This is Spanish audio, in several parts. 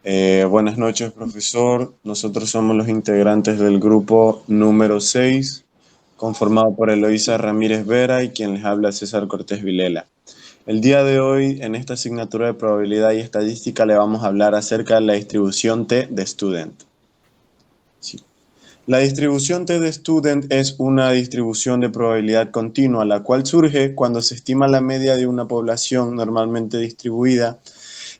Buenas noches, profesor. Nosotros somos los integrantes del grupo número 6, conformado por Eloísa Ramírez Vera y quien les habla César Cortés Vilela. El día de hoy, en esta asignatura de probabilidad y estadística, le vamos a hablar acerca de la distribución T de Student. Sí. La distribución T de Student es una distribución de probabilidad continua, la cual surge cuando se estima la media de una población normalmente distribuida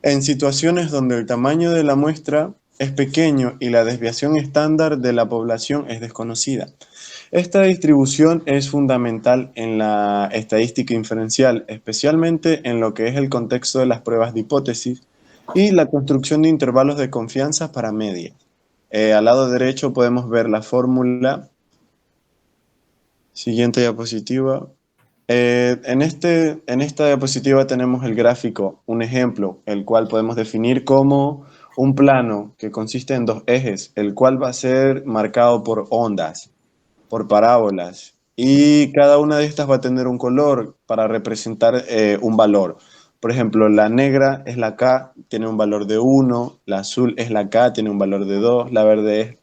en situaciones donde el tamaño de la muestra es pequeño y la desviación estándar de la población es desconocida. Esta distribución es fundamental en la estadística inferencial, especialmente en lo que es el contexto de las pruebas de hipótesis y la construcción de intervalos de confianza para medias. Al lado derecho podemos ver la fórmula. Siguiente diapositiva. En esta diapositiva tenemos el gráfico, un ejemplo, el cual podemos definir como un plano que consiste en dos ejes, el cual va a ser marcado por ondas, por parábolas, y cada una de estas va a tener un color para representar un valor. Por ejemplo, la negra es la K, tiene un valor de 1, la azul es la K, tiene un valor de 2, la verde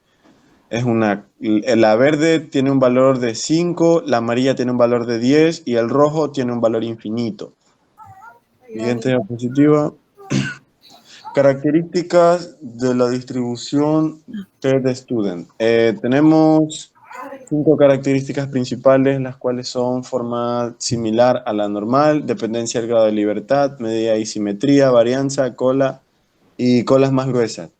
la verde tiene un valor de 5, la amarilla tiene un valor de 10 y el rojo tiene un valor infinito. Siguiente diapositiva. Características de la distribución T de Student. Tenemos 5 características principales, las cuales son forma similar a la normal, dependencia del grado de libertad, medida de simetría, varianza, cola y colas más gruesas.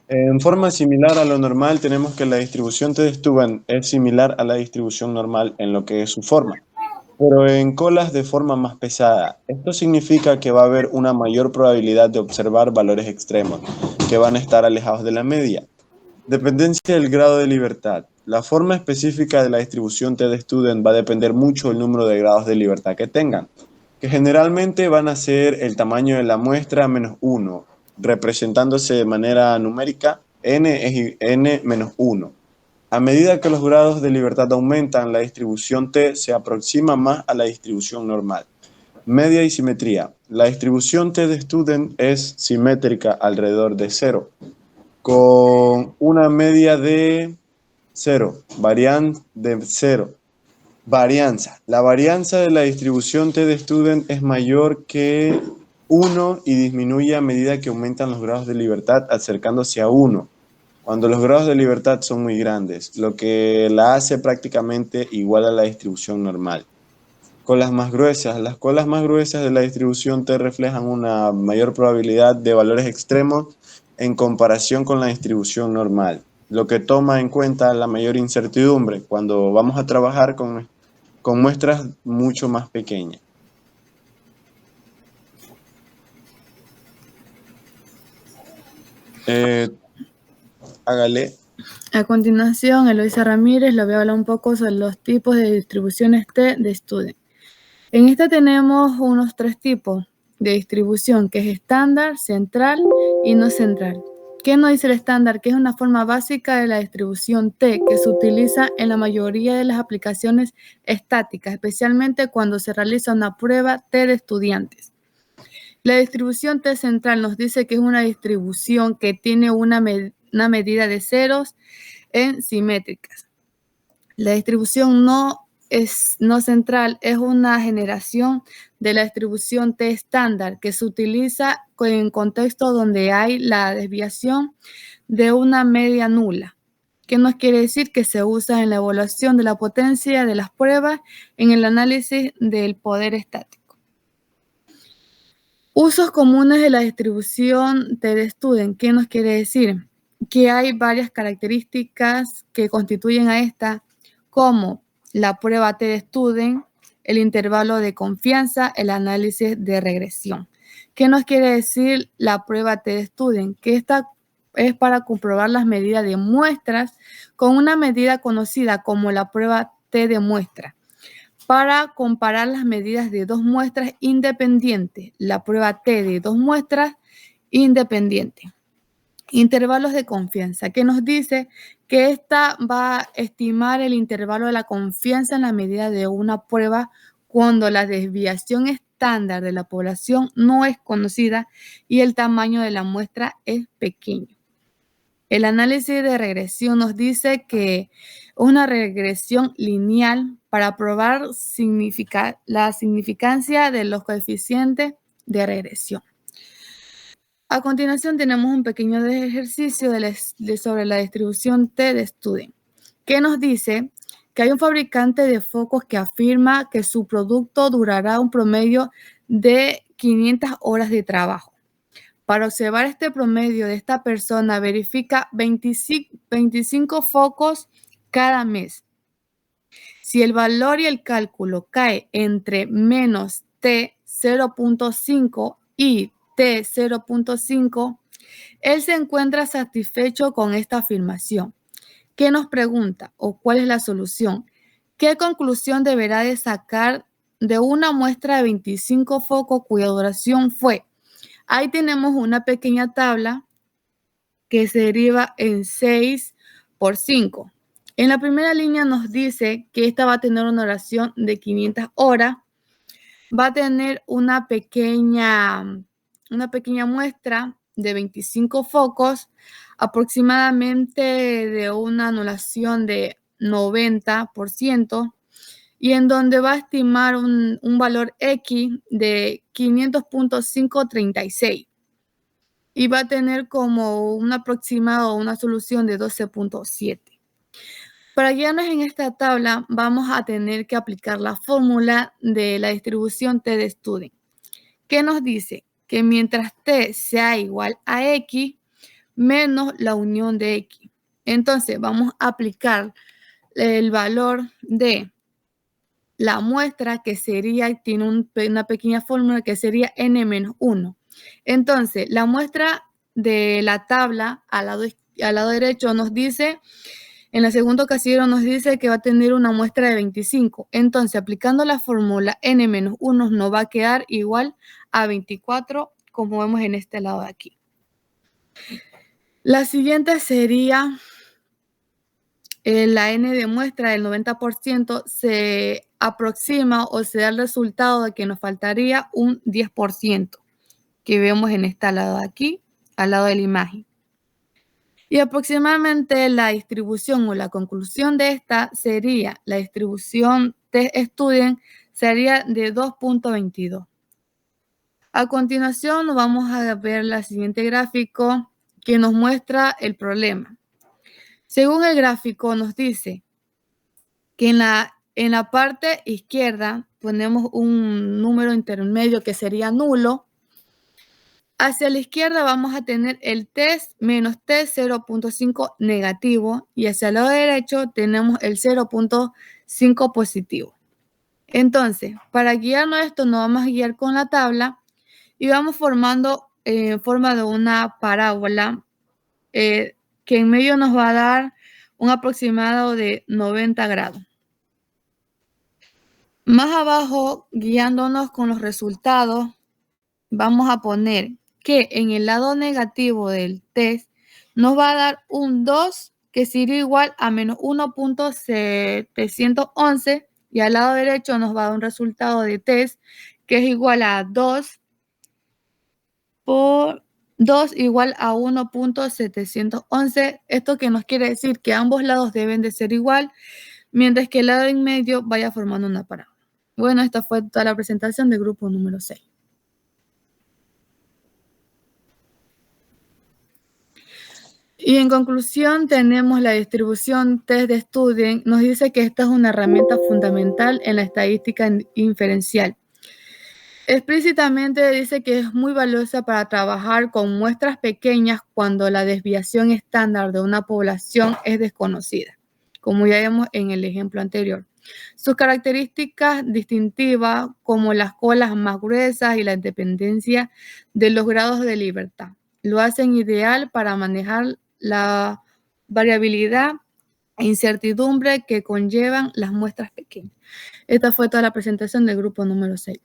En forma similar a lo normal, tenemos que la distribución T de Steuben es similar a la distribución normal en lo que es su forma, pero en colas de forma más pesada. Esto significa que va a haber una mayor probabilidad de observar valores extremos, que van a estar alejados de la media. Dependencia del grado de libertad. La forma específica de la distribución T de Student va a depender mucho del número de grados de libertad que tengan, que generalmente van a ser el tamaño de la muestra menos 1, representándose de manera numérica n es n menos 1. A medida que los grados de libertad aumentan, la distribución T se aproxima más a la distribución normal. Media y simetría. La distribución T de Student es simétrica alrededor de 0, con una media de 0, de 0. Varianza. La varianza de la distribución T de Student es mayor que 1 y disminuye a medida que aumentan los grados de libertad acercándose a 1, cuando los grados de libertad son muy grandes, lo que la hace prácticamente igual a la distribución normal. Colas más gruesas. Las colas más gruesas de la distribución T reflejan una mayor probabilidad de valores extremos en comparación con la distribución normal, lo que toma en cuenta la mayor incertidumbre cuando vamos a trabajar con muestras mucho más pequeñas. Hágale. A continuación, Eloísa Ramírez le voy a hablar un poco sobre los tipos de distribuciones T de Student. En esta tenemos unos 3 tipos de distribución, que es estándar, central y no central. ¿Qué nos dice el estándar? Que es una forma básica de la distribución T que se utiliza en la mayoría de las aplicaciones estáticas, especialmente cuando se realiza una prueba T de estudiantes. La distribución T central nos dice que es una distribución que tiene una medida de ceros en simétricas. La distribución no central es una generación de la distribución T estándar que se utiliza en contextos donde hay la desviación de una media nula, que nos quiere decir que se usa en la evaluación de la potencia de las pruebas en el análisis del poder estático. Usos comunes de la distribución T de Student. ¿Qué nos quiere decir? Que hay varias características que constituyen a esta, como la prueba T de Student, el intervalo de confianza, el análisis de regresión. ¿Qué nos quiere decir la prueba T de Student? Que esta es para comprobar las medidas de muestras con una medida conocida como la prueba T de muestra, para comparar las medidas de dos muestras independientes, la prueba T de dos muestras independientes. Intervalos de confianza, que nos dice que esta va a estimar el intervalo de la confianza en la medida de una prueba cuando la desviación estándar de la población no es conocida y el tamaño de la muestra es pequeño. El análisis de regresión nos dice que una regresión lineal para probar la significancia de los coeficientes de regresión. A continuación tenemos un pequeño ejercicio sobre la distribución T de Student, que nos dice que hay un fabricante de focos que afirma que su producto durará un promedio de 500 horas de trabajo. Para observar este promedio de esta persona, verifica 25 focos cada mes. Si el valor y el cálculo cae entre menos T 0.5 y T 0.5, él se encuentra satisfecho con esta afirmación. ¿Qué nos pregunta o cuál es la solución? ¿Qué conclusión deberá de sacar de una muestra de 25 focos cuya duración fue? Ahí tenemos una pequeña tabla que se deriva en 6 por 5. En la primera línea nos dice que esta va a tener una duración de 500 horas. Va a tener una pequeña muestra de 25 focos, aproximadamente de una anulación de 90%, y en donde va a estimar un valor X de 500.536. Y va a tener como un aproximado, una solución de 12.7. Para guiarnos en esta tabla, vamos a tener que aplicar la fórmula de la distribución T de Student, que nos dice que mientras T sea igual a X, menos la unión de X. Entonces, vamos a aplicar el valor de la muestra, que sería, tiene una pequeña fórmula que sería n-1. Entonces, la muestra de la tabla al lado derecho nos dice, en la segunda casillero nos dice que va a tener una muestra de 25. Entonces, aplicando la fórmula n-1 nos va a quedar igual a 24, como vemos en este lado de aquí. La siguiente sería la n de muestra del 90%, se aproxima o se da el resultado de que nos faltaría un 10%, que vemos en este lado de aquí, al lado de la imagen. Y aproximadamente la distribución o la conclusión de esta sería, la distribución T-Student sería de 2.22. A continuación vamos a ver la siguiente gráfico que nos muestra el problema. Según el gráfico nos dice que en la parte izquierda ponemos un número intermedio que sería nulo. Hacia la izquierda vamos a tener el T menos T 0.5 negativo y hacia el lado derecho tenemos el 0.5 positivo. Entonces, para guiarnos esto nos vamos a guiar con la tabla y vamos formando en forma de una parábola que en medio nos va a dar un aproximado de 90 grados. Más abajo, guiándonos con los resultados, vamos a poner que en el lado negativo del test nos va a dar un 2 que sería igual a menos 1.711 y al lado derecho nos va a dar un resultado de test que es igual a 2 por 2 igual a 1.711. Esto que nos quiere decir que ambos lados deben de ser igual, mientras que el lado en medio vaya formando una parábola. Bueno, esta fue toda la presentación del grupo número 6. Y en conclusión tenemos la distribución test de Student. Nos dice que esta es una herramienta fundamental en la estadística inferencial. Explícitamente dice que es muy valiosa para trabajar con muestras pequeñas cuando la desviación estándar de una población es desconocida, como ya vimos en el ejemplo anterior. Sus características distintivas, como las colas más gruesas y la independencia de los grados de libertad, lo hacen ideal para manejar la variabilidad e incertidumbre que conllevan las muestras pequeñas. Esta fue toda la presentación del grupo número 6.